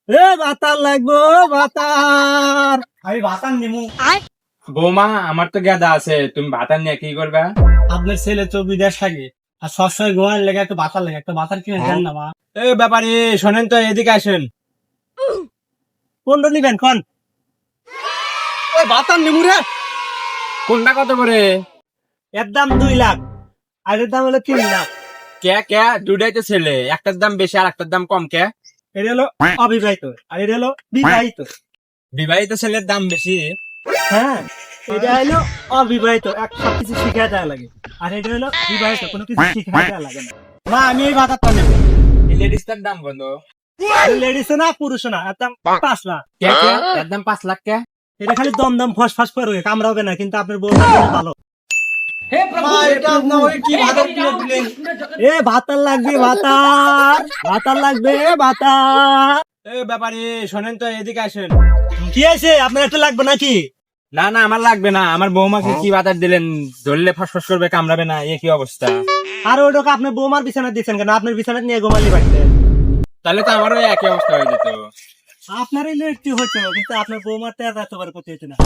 এ বাতার লাগবো বাতার। আমি ভাতার নিমু। বৌমা আমার তো গেদা আছে, তুমি ভাতার নিয়ে কি করবা? আপনার ছেলে তো বিদেশ থাকে আর সবসময় গোয়ার লেগে একটা ভাতার লেগে একটা ভাতার কিনে দেন না মা। এ ব্যাপারে শোনেন তো, এদিকে আসেন। কোনটা নিবেন কোন? ওই ভাতার নিমু রে। কোনটা কত করে? এর দাম 2 লাখ আর এর দাম হলো 3 লাখ। কে কে দুটাই তো ছেলে, একটার দাম বেশি আর একটার দাম কম কে? এটা হলো অবিবাহিত আর এটা হলো বিবাহিত। বিবাহিত ছেলের দাম বেশি। হ্যাঁ, এটা হলো অবিবাহিত, এক সবকিছু শিখে দেওয়া লাগে। আর এটা হলো বিবাহিত, কোনো কিছু শিখে দেওয়া লাগে না। মা আমি এই ভাতারটা নেবো। এই লেডিসটার দাম কত? লেডিস না পুরুষ না, এর দাম 5 লাখ। কে কে এর দাম 5 লাখ কে? এটা খালি দম ফস ফস করে কামড়াবে না, কিন্তু আপনার বউ ভালো। মা এটা আপনার ওই কি ভাতার কিনে দিলেন? এ ভাতার লাগবে ভাতার, ভাতার লাগবে ভাতার। এ ব্যাপারে শোনেন তো, এদিকে আসেন। কি আছে আপনার একটা লাগবে নাকি? না না, আমার লাগবে না। আমার বৌমাকে কি বাতার দিলেন? ধরলে ফসফস করবে, কামড়াবে না, এ কি অবস্থা? আর ওটাকে আপনার বৌমার বিছানা দিচ্ছেন কেন? আপনার বিছানা নিয়ে ঘুমালি বাড়িতে। তাহলে তো আমারও একই অবস্থা হয়ে যেত। আপনার একটু হতো, কিন্তু আপনার বৌমার তো এতবার করতে হতো না।